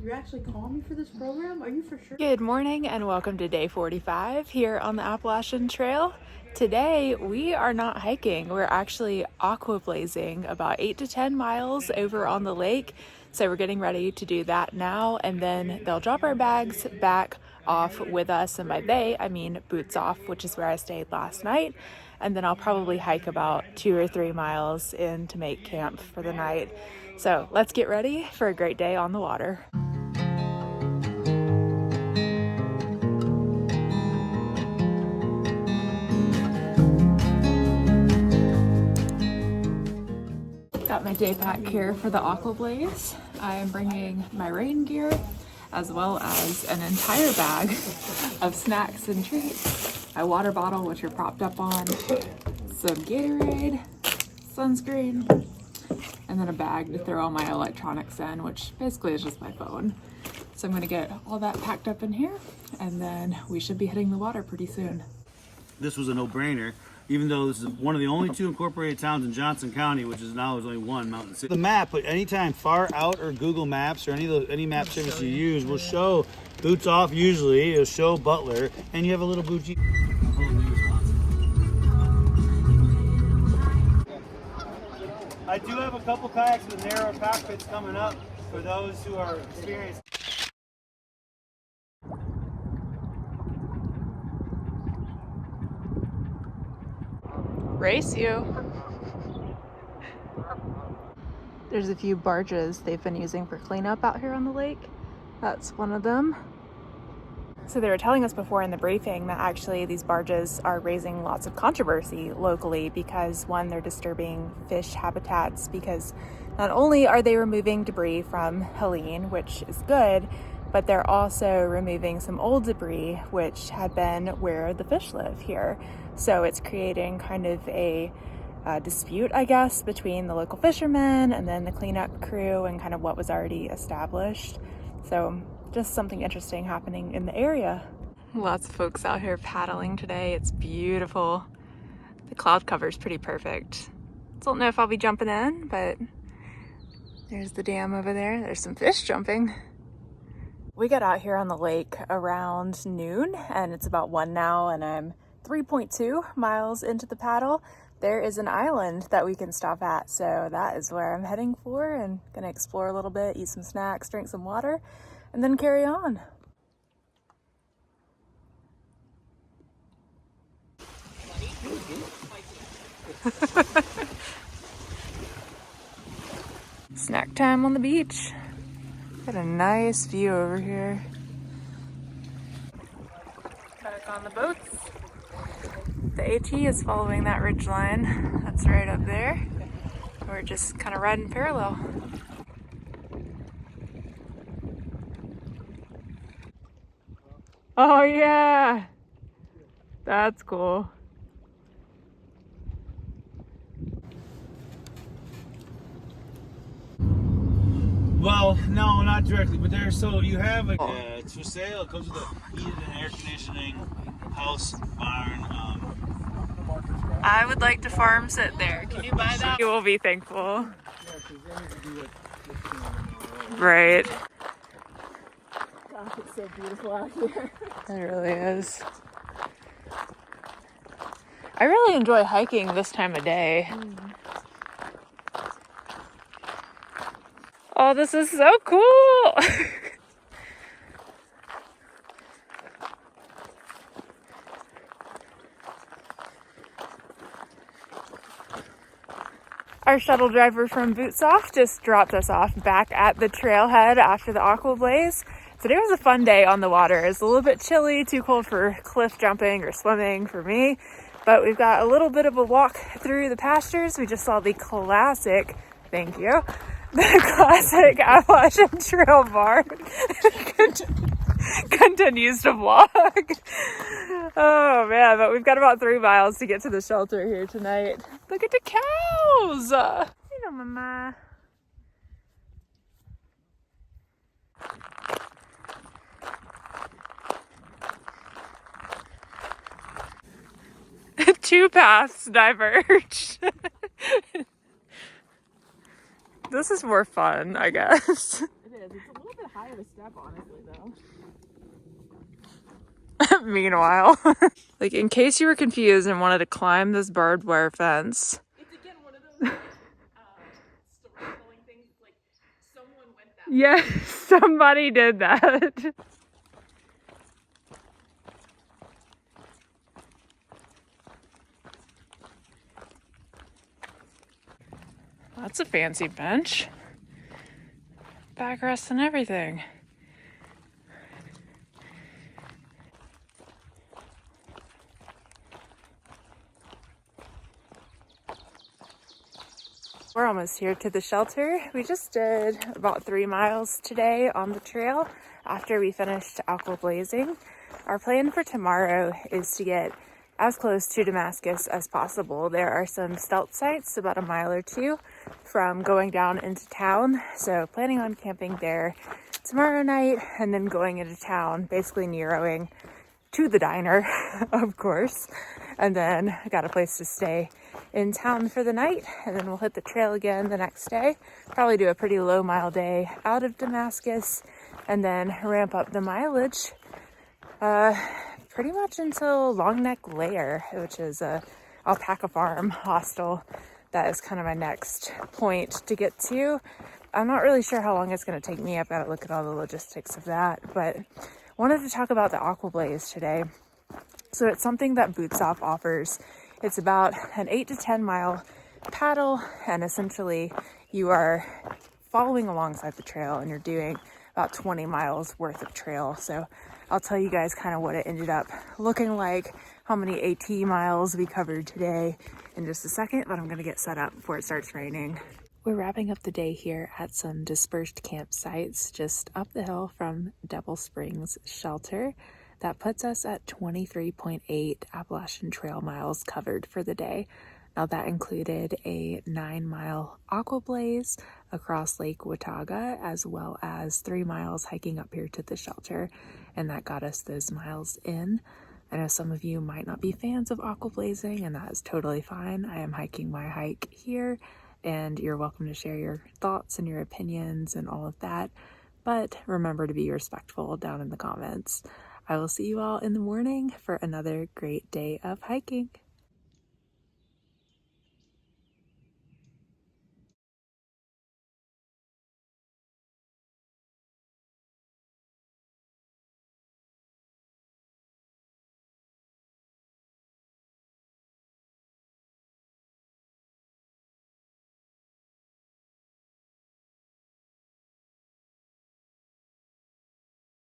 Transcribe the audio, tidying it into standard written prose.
You actually call me for this program? Are you for sure? Good morning and welcome to day 45 here on the Appalachian Trail. Today we are not hiking, we're actually aquablazing about 8 to 10 miles over on the lake. So we're getting ready to do that now, and then they'll drop our bags back off with us, and by they I mean boots off, which is where I stayed last night. And then I'll probably hike about 2 or 3 miles in to make camp for the night. So let's get ready for a great day on the water. Got my day pack here for the Aquablaze. I am bringing my rain gear as well as an entire bag of snacks and treats. My water bottle, which are propped up on, some Gatorade, sunscreen, and then a bag to throw all my electronics in, which basically is just my phone. So I'm gonna get all that packed up in here, and then we should be hitting the water pretty soon. This was a no-brainer, even though this is one of the only 2 incorporated towns in Johnson County, which is now only 1, Mountain City. The map, but anytime Far Out or Google Maps or any map service you use will show boots off usually, it'll show Butler, and you have a little bougie. I do have a couple kayaks with narrow cockpits coming up for those who are experienced. Race you. There's a few barges they've been using for cleanup out here on the lake. That's one of them. So they were telling us before in the briefing that actually these barges are raising lots of controversy locally because, one, they're disturbing fish habitats because not only are they removing debris from Helene, which is good, but they're also removing some old debris which had been where the fish live here. So it's creating kind of a dispute, I guess, between the local fishermen and then the cleanup crew and kind of what was already established. So just something interesting happening in the area. Lots of folks out here paddling today. It's beautiful. The cloud cover is pretty perfect. Don't know if I'll be jumping in, but there's the dam over there. There's some fish jumping. We got out here on the lake around noon, and it's about 1 now, and I'm 3.2 miles into the paddle. There is an island that we can stop at, so that is where I'm heading for, and gonna explore a little bit, eat some snacks, drink some water, and then carry on. Snack time on the beach. Got a nice view over here. Back on the boats. The AT is following that ridge line. That's right up there. We're just kind of riding parallel. Oh yeah! That's cool. Well, no, not directly, but there's so you have a it's for sale. It comes with a heated and air conditioning house, barn. I would like to farm sit there. Can you buy that? You will be thankful. Right. Gosh, it's so beautiful out here. It really is. I really enjoy hiking this time of day. Oh, this is so cool! Our shuttle driver from Boots Off just dropped us off back at the trailhead after the Aquablaze. Today was a fun day on the water. It's a little bit chilly, too cold for cliff jumping or swimming for me, but we've got a little bit of a walk through the pastures. We just saw the classic, thank you, the classic Appalachian Trail bar continues to vlog. Oh man, but we've got about 3 miles to get to the shelter here tonight. Look at the cows! You know, mama. Two paths diverge. This is more fun, I guess. It is. It's a little bit high of a step, honestly, though. Meanwhile, like in case you were confused and wanted to climb this barbed wire fence. It's again one of those storytelling things. Like someone went that. Yes, somebody did that. That's a fancy bench. Backrest and everything. We're almost here to the shelter. We just did about 3 miles today on the trail after we finished aquablazing. Our plan for tomorrow is to get as close to Damascus as possible. There are some stealth sites about a mile or two from going down into town, so planning on camping there tomorrow night and then going into town, basically Neroing to the diner, of course, and then I got a place to stay in town for the night, and then we'll hit the trail again the next day. Probably do a pretty low mile day out of Damascus and then ramp up the mileage pretty much until Long Neck Lair, which is a alpaca farm hostel. That is kind of my next point to get to. I'm not really sure how long it's going to take me. I've got to look at all the logistics of that, but wanted to talk about the Aquablaze today. So it's something that Boots Off offers. It's about an 8 to 10 mile paddle, and essentially you are following alongside the trail and you're doing about 20 miles worth of trail. So I'll tell you guys kind of what it ended up looking like, how many AT miles we covered today in just a second, but I'm going to get set up before it starts raining. We're wrapping up the day here at some dispersed campsites just up the hill from Devil Springs Shelter. That puts us at 23.8 Appalachian Trail miles covered for the day. Now that included a 9-mile Aquablaze across Lake Watauga, as well as 3 miles hiking up here to the shelter, and that got us those miles in. I know some of you might not be fans of aquablazing, and that is totally fine. I am hiking my hike here, and you're welcome to share your thoughts and your opinions and all of that, but remember to be respectful down in the comments. I will see you all in the morning for another great day of hiking.